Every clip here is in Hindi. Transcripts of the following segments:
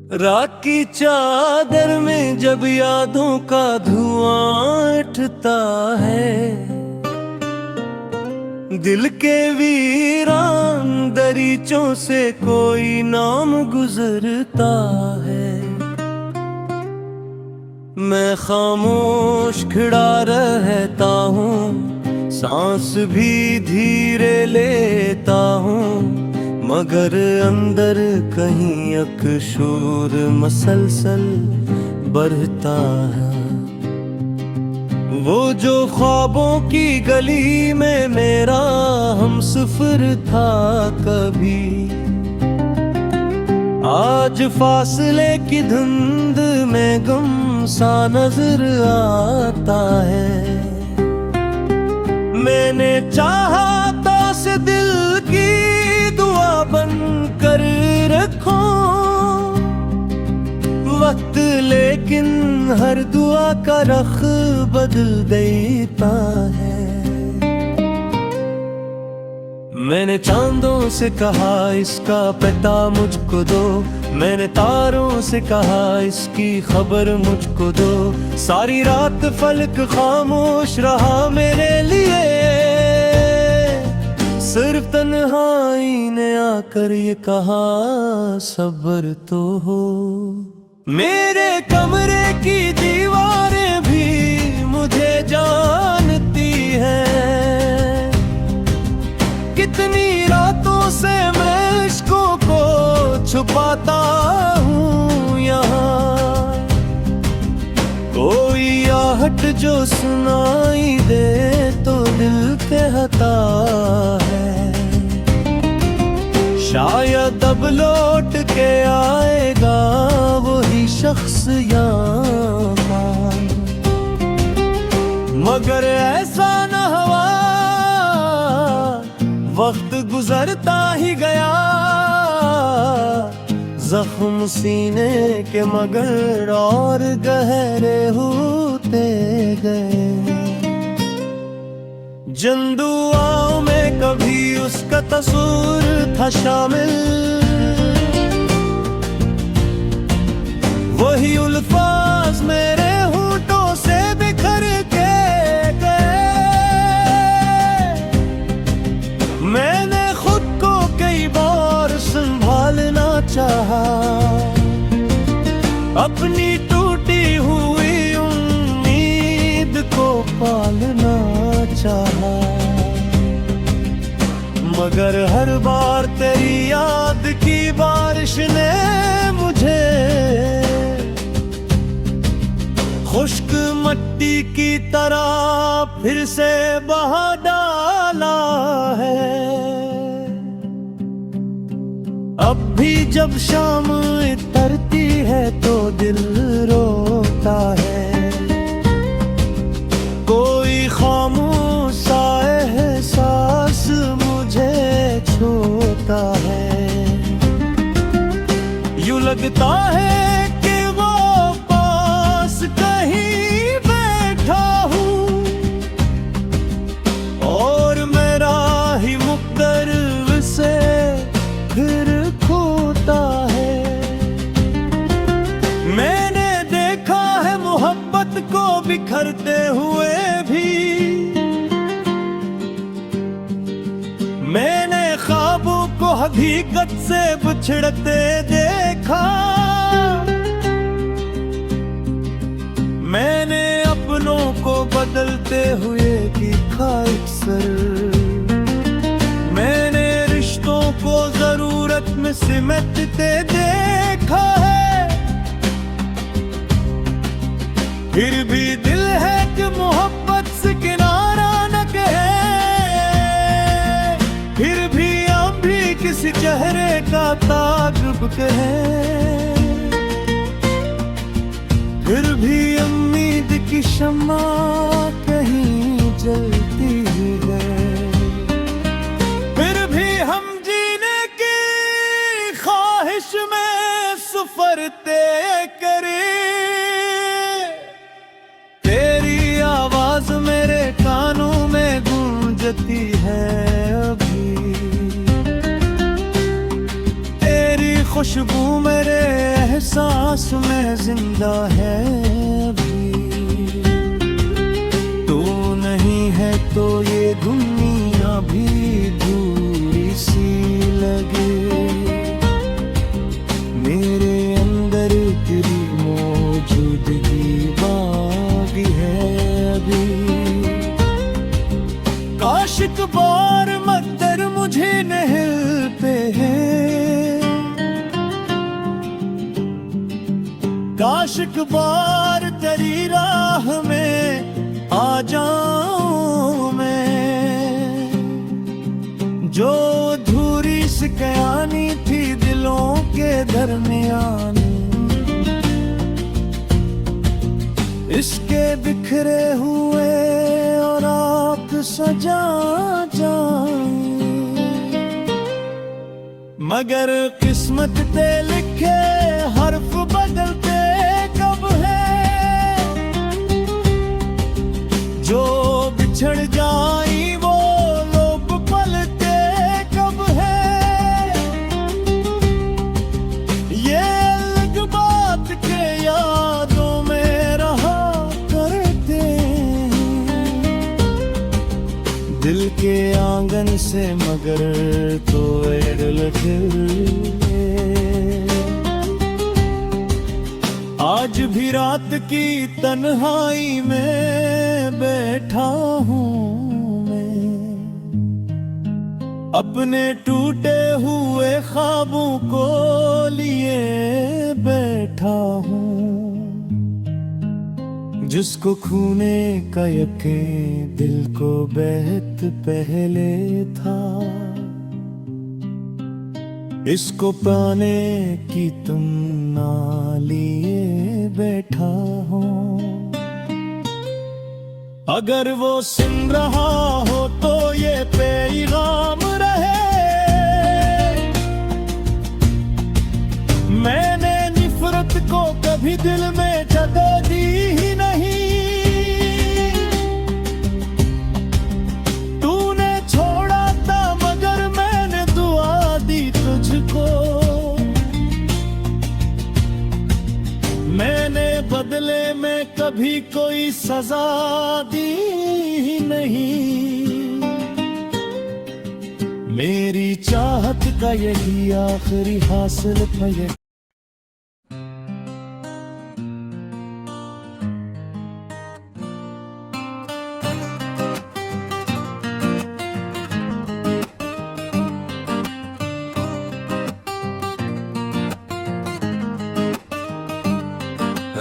रात की चादर में जब यादों का धुआं उठता है, दिल के वीरान दरीचों से कोई नाम गुजरता है। मैं खामोश खड़ा रहता हूँ, सांस भी धीरे लेता हूँ, मगर अंदर कहीं अकशूर मसलसल बढ़ता है। वो जो ख्वाबों की गली में मेरा हमसफर था कभी, आज फासले की धुंध में गम सा नजर आता है। मैंने चाहा तो से दिल की दुआ बन कर रखो वक्त, लेकिन हर दुआ का रख बदल देता है। मैंने चांदों से कहा इसका पता मुझको दो, मैंने तारों से कहा इसकी खबर मुझको दो। सारी रात फलक खामोश रहा मेरे लिए, सिर्फ तन्हाई ने आकर ये कहा सब्र तो हो। मेरे कमरे की दीवारें भी मुझे जानती हैं, कितनी रातों से मैं इश्कों को छुपाता हूँ यहाँ। कोई आहट जो सुनाई दे तो दिल कहता है, शायद अब लौट के आएगा वही शख्स यहाँ, मगर ऐसा न हुआ। वक्त गुजरता ही गया, जख्म सीने के मगर और गहरे होते गए। जिन दुआओं में कभी उसका तस्वीर था शामिल, वही उल्फाज मेरे होठों से बिखर के गए। मैंने खुद को कई बार संभालना चाहा, अपनी टूटी हुई उम्मीद को पालना चाहा, मगर हर बार तेरी याद की बारिश ने मुझे खुश्क मिट्टी की तरह फिर से बहा डाला है। अब भी जब शाम उतरती है तो दिल रोता है, कोई खामोश सा एहसास मुझे छूता है। यूं लगता है कि वो पास कहीं बैठा हूँ और मेरा ही मुक़द्दर से फिर खोता है। मैंने देखा है मोहब्बत को बिखरते हुए भी, मैंने ख्वाबों को हकीकत से बिछड़ते देखा, मैंने अपनों को बदलते हुए देखा अक्सर, मैंने रिश्तों को जरूरत में सिमटते देखा है। फिर भी दिल है कि मोहब्बत से किनारा न कहे, फिर भी हम भी किसी चेहरे का ताजुब कहे, फिर भी उम्मीद की शम्मा कहीं जलती है, फिर भी हम जीने की ख्वाहिश में सफर तय करें। तेरी आवाज मेरे कानों में गूंजती है अभी, तेरी खुशबू मेरे सांस में जिंदा है अभी। तू नहीं है तो ये दुनिया भी दूरी सी लगे। मेरे अंदर तेरी मौजूदगी बाकी है अभी। काश एक बार मत्तर मुझे नहल पे है। काश एक बार तेरी राह में आ जाऊं मैं। जो अधूरी सी कहानी थी दिलों के दरमियान, इसके बिखरे हुए और आप सजा जाए। मगर किस्मत पे लिखे हर्फ बदलते कब है। जो बिछड़ जाई वो लोग पलते कब है। ये अलग बात के यादों में रहा करते। दिल के आंगन से मगर तो आज भी रात की तन्हाई में बैठा हूँ मैं। अपने टूटे हुए ख्वाबों को लिए बैठा हूँ। जिसको खूने का यकीन दिल को बेहद पहले था, इसको पाने की तमन्ना लिए बैठा हूँ। अगर वो सुन रहा हो तो ये पैगाम रहे। मैंने नफरत को कभी दिल में जगह दी ही नहीं। तूने छोड़ा था मगर मैंने दुआ दी तुझको। मैंने बदले में कभी कोई सजा दी ही नहीं। मेरी चाहत का यही आखिरी हासिल था ये।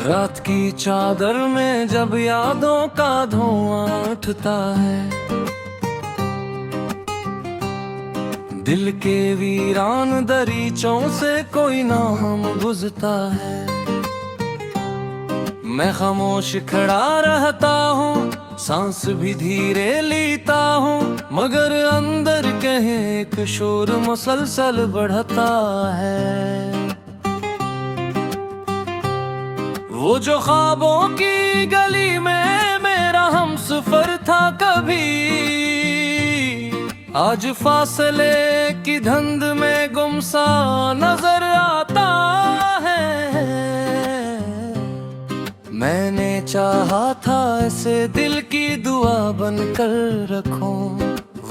रात की चादर में जब यादों का धुआं उठता है, दिल के वीरान दरीचों से कोई नाम बुझता है। मैं खामोश खड़ा रहता हूँ, सांस भी धीरे लेता हूँ, मगर अंदर कहीं एक शोर मुसलसल बढ़ता है। वो जो ख्वाबों की गली में मेरा हमसफर था कभी, आज फासले की धुंध में गुमसा नजर आता है। मैंने चाहा था ऐसे दिल की दुआ बनकर रखूं,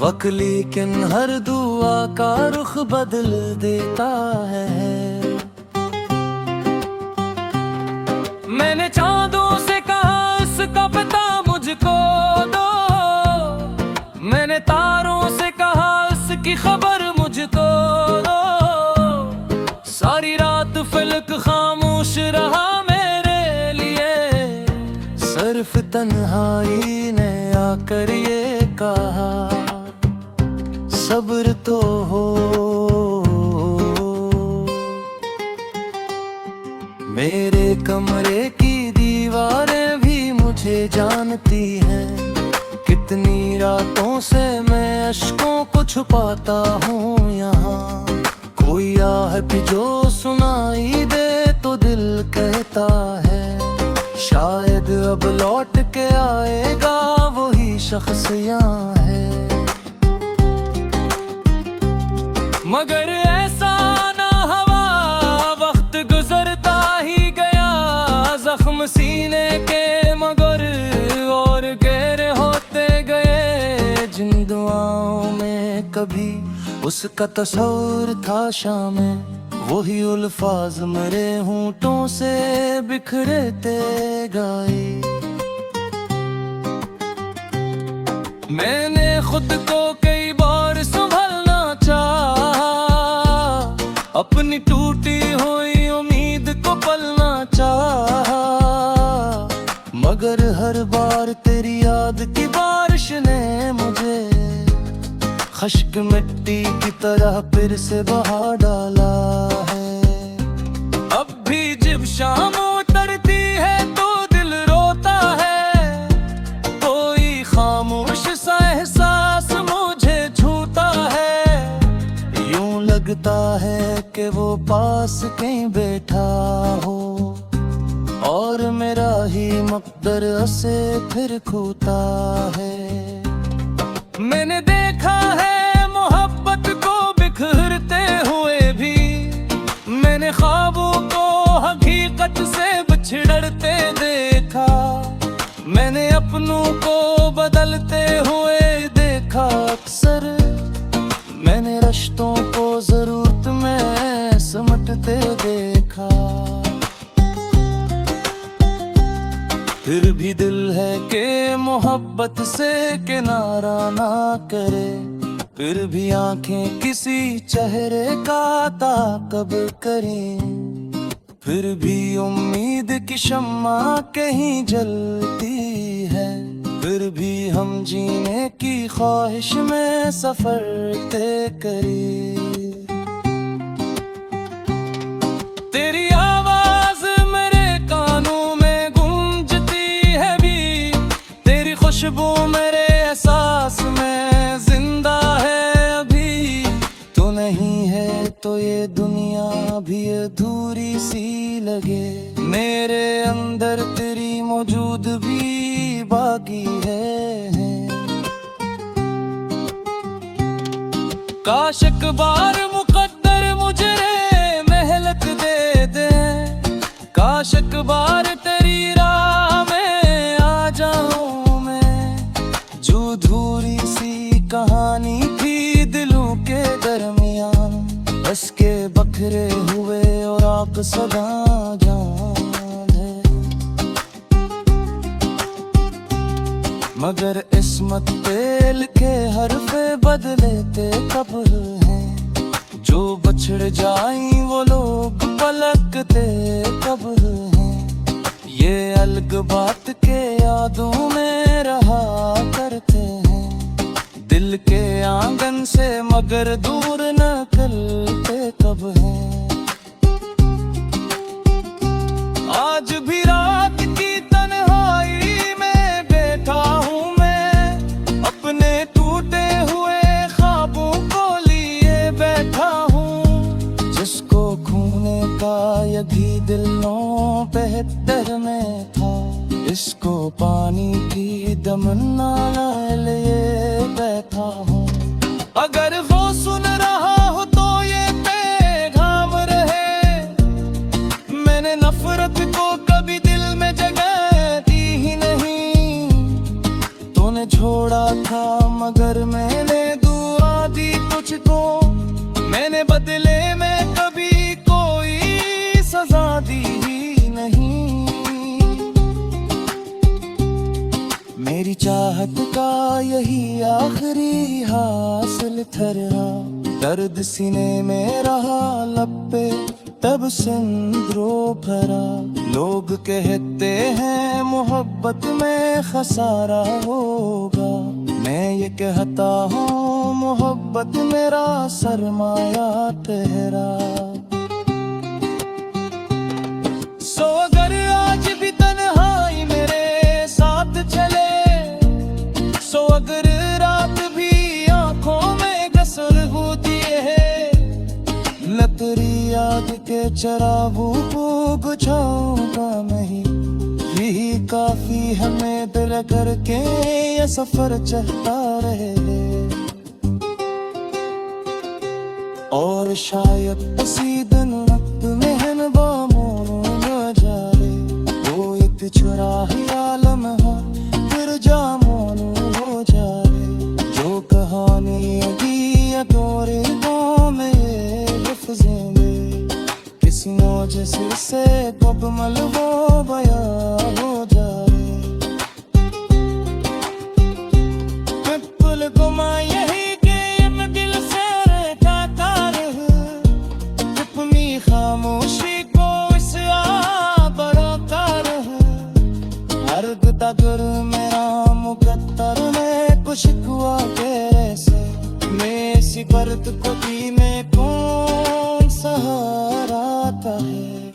वक्त लेकिन हर दुआ का रुख बदल देता है। मैंने चांदों से कहा इसका पता मुझको दो, मैंने तारों से कहा इसकी खबर मुझको दो। सारी रात फलक खामोश रहा मेरे लिए, सिर्फ तन्हाई ने आकर ये कहा सब्र तो हो। मेरे कमरे की दीवारें भी मुझे जानती हैं, कितनी रातों से मैं अश्कों को छुपाता हूँ यहाँ। कोई आह भी जो सुनाई दे तो दिल कहता है शायद अब लौट के आएगा वही शख्स यहाँ है। मगर ऐसा ना हवा वक्त गुजरता जिन दुआओं में कभी उसका तस्वीर था शामिल, वही अल्फाज मेरे होंठों से बिखरते गाए। मैंने खुद को कई बार संभलना चाहा, अपनी टूटी हुई उम्मीद को पलना चाहा, मगर हर बार तेरी याद की बारिश ने मुझे खश्क मिट्टी की तरह फिर से बहा डाला है। अब भी जब शाम उतरती है तो दिल रोता है, कोई खामोश सा एहसास मुझे छूता है। यूं लगता है कि वो पास कहीं बैठा हो और मेरा ही मकदर से फिर खोता है। मैंने देखा है मोहब्बत को बिखरते हुए भी, मैंने ख्वाबों को हकीकत से बिछड़ते देखा, मैंने अपनों को बदलते हुए देखा अक्सर, मैंने रिश्तों को जरूरत में समटते देखा। फिर भी दिल है कि मोहब्बत से किनारा ना करे, फिर भी आंखें किसी चेहरे का ताक़ब करें, फिर भी उम्मीद की शम्मा कहीं जलती है, फिर भी हम जीने की ख्वाहिश में सफर तय करें। तेरी आवाज मेरे कानों में गूंजती है भी, तेरी खुशबू मेरे एहसास में जिंदा है अभी। तू नहीं है तो ये दुनिया भी अधूरी सी लगे, मेरे अंदर तेरी मौजूदगी बाकी है। काश एक बार मुकद्दर मुझे मेहलक दे दे, काश एक बार तेरी राह में आ जाऊं मैं। जो धूरी सी कहानी थी दिलों के दरमियान, बस के बखरे हुए और आग सदा जान है। मगर इस्मत पे लिखे हरफ़े बदलेते कब हैं, जो बछड़ जाएं वो लोग पलकते कब हैं। ये अलग बात के यादों में रहा करते हैं, दिल के आंगन से मगर दूर निकलते कब हैं। आज भी रात की तन्हाई में बैठा हूँ मैं, अपने टूटे हुए ख्वाबों को लिए बैठा हूँ। जिसको खोने का यही दिल नो बेहतर में था, इसको पानी की तमन्ना लिए बैठा हूँ। अगर वो सुन रहा हो तो ये पैगाम रहे, मैंने नफरत को कभी दिल में जगह दी ही नहीं। तूने छोड़ा था मगर मैंने दुआ दी तुझको, मैंने बदले में कभी कोई सजा दी ही नहीं। मेरी चाहत का यही आखिरी हासिल था, दर्द सीने में रहा लब पे तब सिंदरो भरा। लोग कहते हैं मोहब्बत में खसारा होगा, मैं ये कहता हूँ मोहब्बत मेरा सरमाया ठहरा। सो अगर आज भी तन्हाई मेरे साथ चले, सो अगर रात भी आंखों में गसल होती है, लतरी याद के चरागों को बुझाऊंगा मैं ही। यही काफी हमें दिल करके ये सफर चलता रहे, और शायद उसी दिन वक्त में बामों न जाए, वो एक चुराही आलम है फिर जामों हो जाए। जो आशिकी में कौन सहारा आता है।